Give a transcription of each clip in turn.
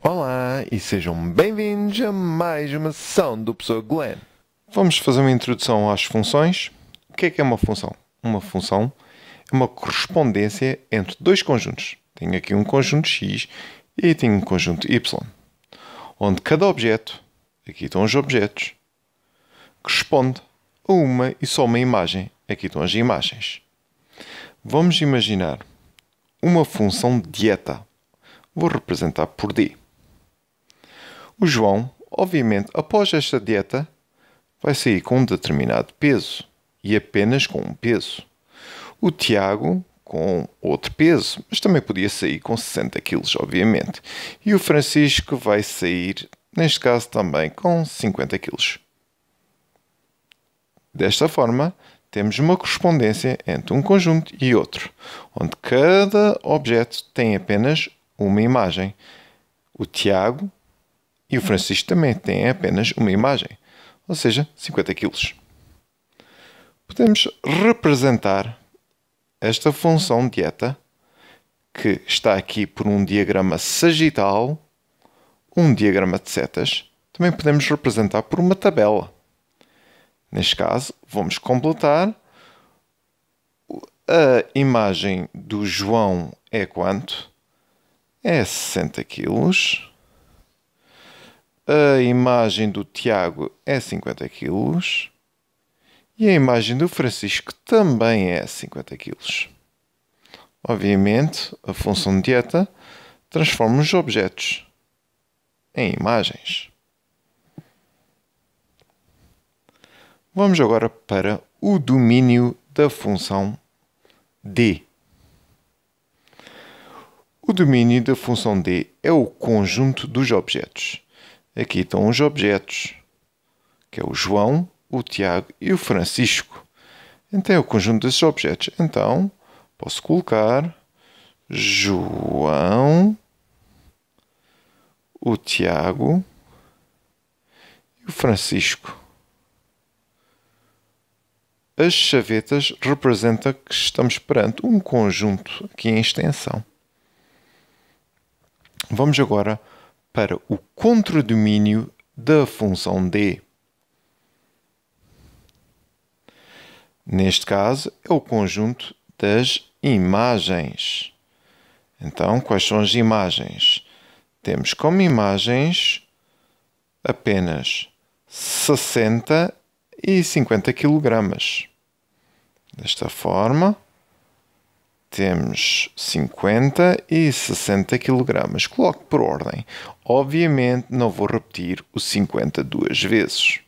Olá e sejam bem-vindos a mais uma sessão do Professor Glenn. Vamos fazer uma introdução às funções. O que é uma função? Uma função é uma correspondência entre dois conjuntos. Tenho aqui um conjunto x e tenho um conjunto y, onde cada objeto, aqui estão os objetos, corresponde a uma e só uma imagem. Aqui estão as imagens. Vamos imaginar uma função dieta. Vou representar por D. O João, obviamente, após esta dieta, vai sair com um determinado peso e apenas com um peso. O Tiago com outro peso, mas também podia sair com 60 kg, obviamente. E o Francisco vai sair, neste caso, também com 50 kg. Desta forma, temos uma correspondência entre um conjunto e outro, onde cada objeto tem apenas uma imagem. O Tiago e o Francisco também têm apenas uma imagem, ou seja, 50 kg. Podemos representar esta função dieta, que está aqui por um diagrama sagital, um diagrama de setas. Também podemos representar por uma tabela. Neste caso, vamos completar. A imagem do João é quanto? É 60 kg. A imagem do Tiago é 50 kg. E a imagem do Francisco também é 50 kg. Obviamente, a função dieta transforma os objetos em imagens. Vamos agora para o domínio da função D. O domínio da função D é o conjunto dos objetos. Aqui estão os objetos, que é o João, o Tiago e o Francisco. Então é o conjunto desses objetos. Então, posso colocar João, o Tiago e o Francisco. As chavetas representam que estamos perante um conjunto aqui em extensão. Vamos agora para o contradomínio da função D. Neste caso, é o conjunto das imagens. Então, quais são as imagens? Temos como imagens apenas 60 e 50 kg. Desta forma, temos 50 e 60 kg. Coloco por ordem. Obviamente, não vou repetir o 50 duas vezes.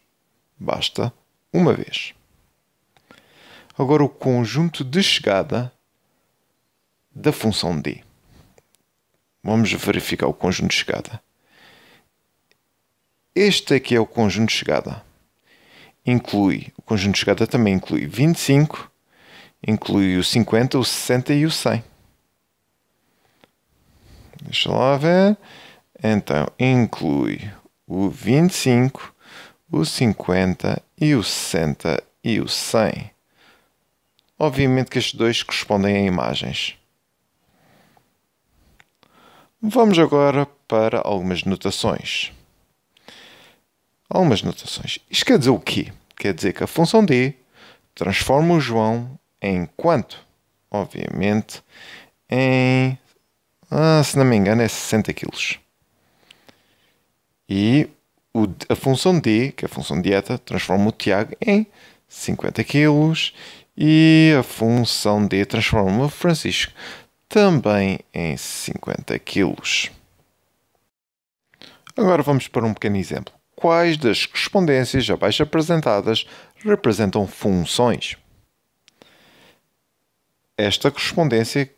Basta uma vez. Agora, o conjunto de chegada da função D. Vamos verificar o conjunto de chegada. Este aqui é o conjunto de chegada. O conjunto de chegada também inclui 25, inclui o 50, o 60 e o 100. Deixa lá ver. Então, inclui o 25, o 50 e o 60 e o 100. Obviamente que estes dois correspondem a imagens. Vamos agora para algumas notações. Isto quer dizer o quê? Quer dizer que a função D transforma o João em quanto? Obviamente em, se não me engano, é 60 kg. E a função D, que é a função dieta, transforma o Tiago em 50 kg. E a função D transforma o Francisco também em 50 kg. Agora vamos para um pequeno exemplo. Quais das correspondências abaixo apresentadas representam funções? Esta correspondência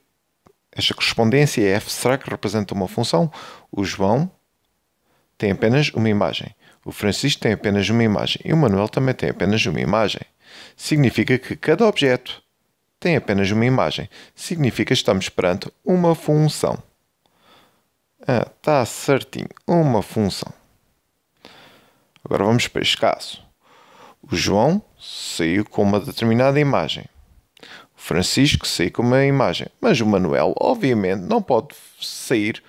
F, será que representa uma função? O João tem apenas uma imagem. O Francisco tem apenas uma imagem. E o Manuel também tem apenas uma imagem. Significa que cada objeto tem apenas uma imagem. Significa que estamos perante uma função. Está certinho. Uma função. Agora vamos para este caso. O João saiu com uma determinada imagem. O Francisco saiu com uma imagem. Mas o Manuel, obviamente, não pode sair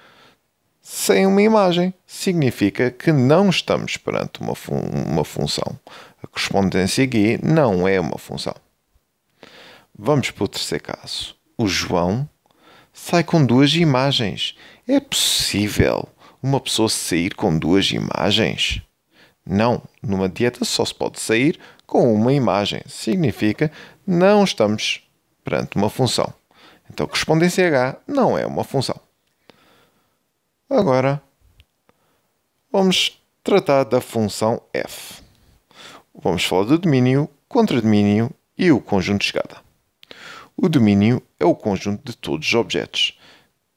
sem uma imagem. Significa que não estamos perante uma função. A correspondência aqui não é uma função. Vamos para o terceiro caso. O João sai com duas imagens. É possível uma pessoa sair com duas imagens? Não. Numa dieta só se pode sair com uma imagem. Significa não estamos perante uma função. Então, a correspondência H não é uma função. Agora, vamos tratar da função f. Vamos falar do domínio, contradomínio e o conjunto de chegada. O domínio é o conjunto de todos os objetos.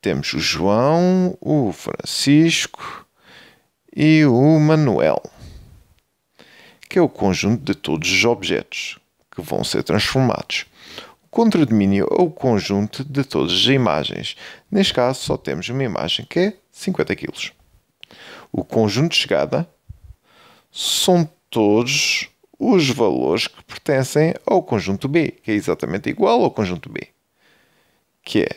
Temos o João, o Francisco e o Manuel, que é o conjunto de todos os objetos que vão ser transformados. O contradomínio é o conjunto de todas as imagens. Neste caso, só temos uma imagem que é 50 kg. O conjunto de chegada são todos os valores que pertencem ao conjunto B, que é exatamente igual ao conjunto B, que é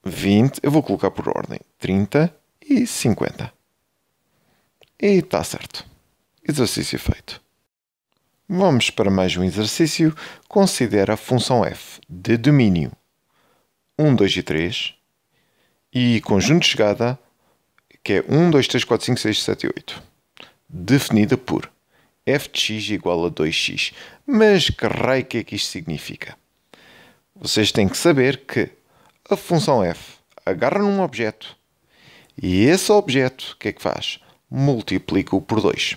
20, eu vou colocar por ordem, 30 e 50. E está certo. Exercício feito. Vamos para mais um exercício. Considera a função f de domínio 1, 2 e 3 e conjunto de chegada, que é 1, 2, 3, 4, 5, 6, 7 e 8, definida por f de x igual a 2x. Mas que raio que é que isto significa? Vocês têm que saber que a função f agarra num objeto e esse objeto, o que é que faz? Multiplica-o por 2.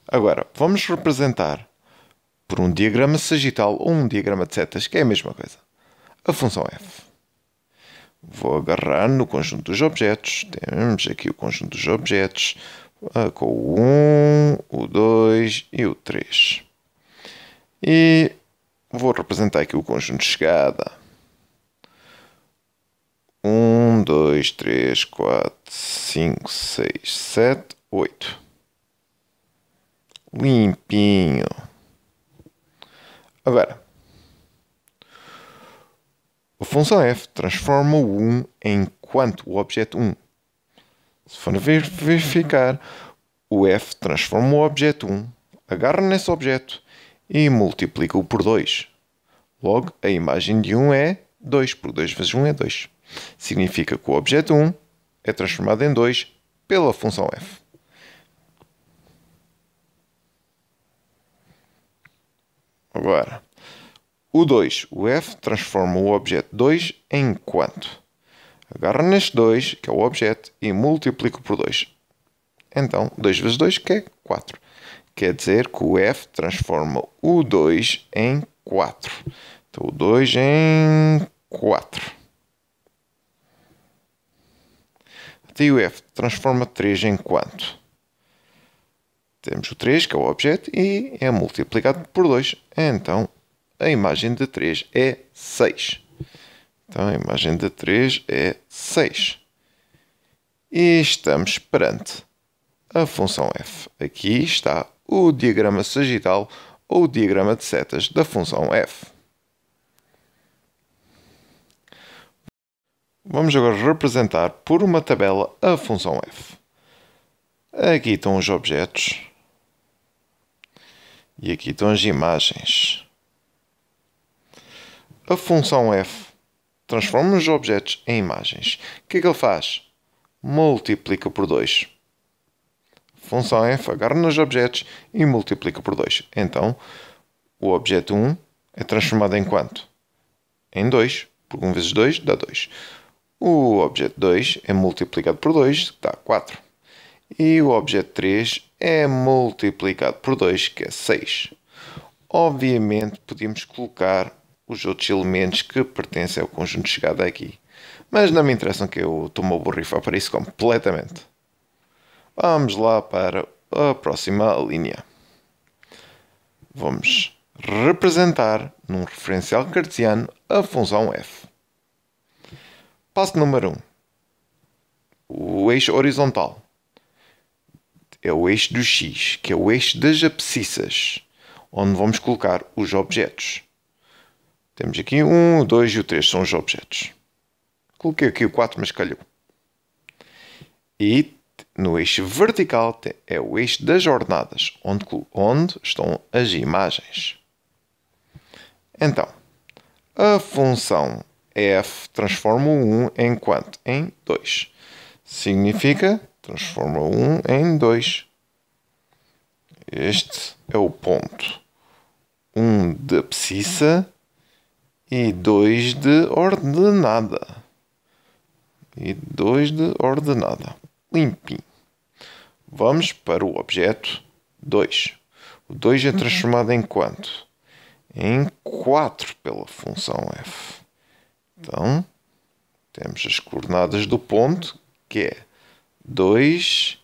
Agora, vamos representar por um diagrama sagital ou um diagrama de setas, que é a mesma coisa. A função f. Vou agarrar no conjunto dos objetos. Temos aqui o conjunto dos objetos com o 1, o 2 e o 3. E vou representar aqui o conjunto de chegada. 1, 2, 3, 4, 5, 6, 7, 8. Limpinho. Agora, a função f transforma o 1 em quanto? O objeto 1. Se for verificar, o f transforma o objeto 1, agarra nesse objeto e multiplica-o por 2. Logo, a imagem de 1 é 2, porque 2 vezes 1 é 2. Significa que o objeto 1 é transformado em 2 pela função f. Agora, o 2, o f transforma o objeto 2 em quanto? Agarra neste 2, que é o objeto, e multiplica por 2. Então, 2 vezes 2, que é 4. Quer dizer que o f transforma o 2 em 4. Então, o 2 em 4. E o f transforma 3 em quanto? Temos o 3, que é o objeto, e é multiplicado por 2. Então, a imagem de 3 é 6. Então, a imagem de 3 é 6. E estamos perante a função f. Aqui está o diagrama sagital ou o diagrama de setas da função f. Vamos agora representar por uma tabela a função f. Aqui estão os objetos. E aqui estão as imagens. A função f transforma os objetos em imagens. O que é que ele faz? Multiplica por 2. A função f agarra nos objetos e multiplica por 2. Então, o objeto 1 é transformado em quanto? Em 2. Porque 1 vezes 2 dá 2. O objeto 2 é multiplicado por 2, dá 4. E o objeto 3 é multiplicado por 2, que é 6. Obviamente, podíamos colocar os outros elementos que pertencem ao conjunto de chegada aqui. Mas não me interessam, que eu estou-me a borrifar para isso completamente. Vamos lá para a próxima linha. Vamos representar num referencial cartesiano a função f. Passo número 1. O eixo horizontal é o eixo do x, que é o eixo das abscissas, onde vamos colocar os objetos. Temos aqui 1, o 2 e o 3 são os objetos. Coloquei aqui o 4, mas calhou. E no eixo vertical é o eixo das ordenadas, onde estão as imagens. Então, a função f transforma o 1 em quanto? Em 2. Significa, transforma o 1 em 2. Este é o ponto 1 de abscissa e 2 de ordenada. Limpinho. Vamos para o objeto 2. O 2 é transformado em quanto? Em 4 pela função f. Então, temos as coordenadas do ponto, que é 2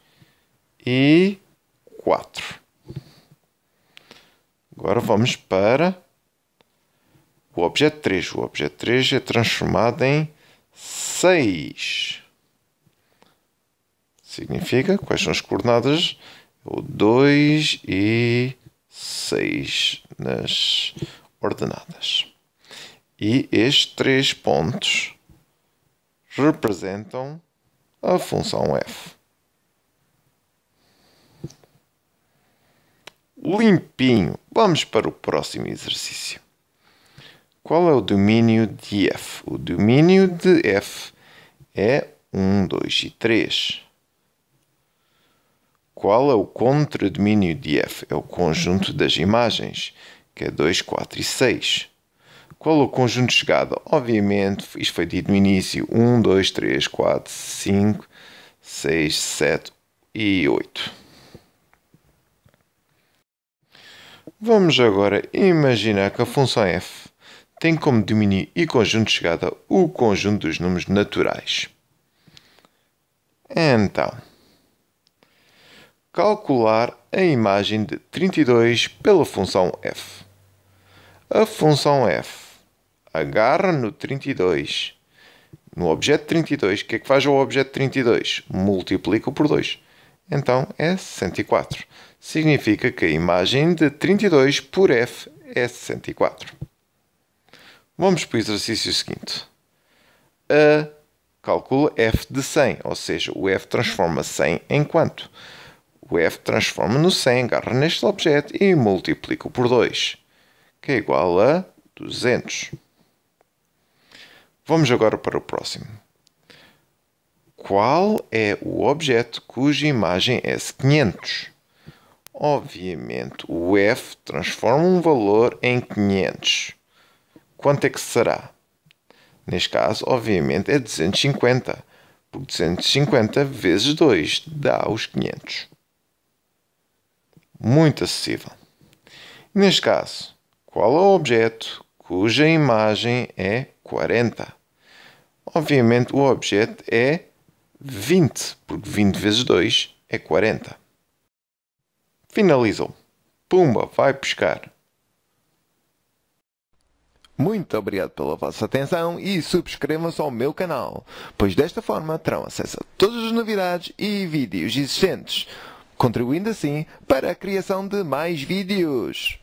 e 4. Agora vamos para o objeto 3. O objeto 3 é transformado em 6. Significa, quais são as coordenadas? O 2 e 6 nas ordenadas. E estes 3 pontos representam a função f. Limpinho. Vamos para o próximo exercício. Qual é o domínio de f? O domínio de f é 1, 2 e 3. Qual é o contradomínio de f? É o conjunto das imagens, que é 2, 4 e 6. Qual é o conjunto de chegada? Obviamente, isto foi dito no início. 1, 2, 3, 4, 5, 6, 7 e 8. Vamos agora imaginar que a função f tem como domínio e conjunto de chegada o conjunto dos números naturais. Então, calcular a imagem de 32 pela função f. A função f agarra no 32, no objeto 32. O que é que faz ao objeto 32? Multiplica por 2. Então é 64. Significa que a imagem de 32 por f é 64. Vamos para o exercício seguinte. Calcula f de 100, ou seja, o f transforma 100 em quanto? O f transforma no 100, agarra neste objeto e multiplica por 2, que é igual a 200. Vamos agora para o próximo. Qual é o objeto cuja imagem é 500? Obviamente, o f transforma um valor em 500. Quanto é que será? Neste caso, obviamente, é 250, porque 250 vezes 2 dá os 500. Muito acessível. Neste caso, qual é o objeto cuja imagem é 40? Obviamente, o objeto é 20, porque 20 vezes 2 é 40. Finalizou. Pumba, vai pescar. Muito obrigado pela vossa atenção e subscrevam-se ao meu canal, pois desta forma terão acesso a todas as novidades e vídeos existentes, contribuindo assim para a criação de mais vídeos.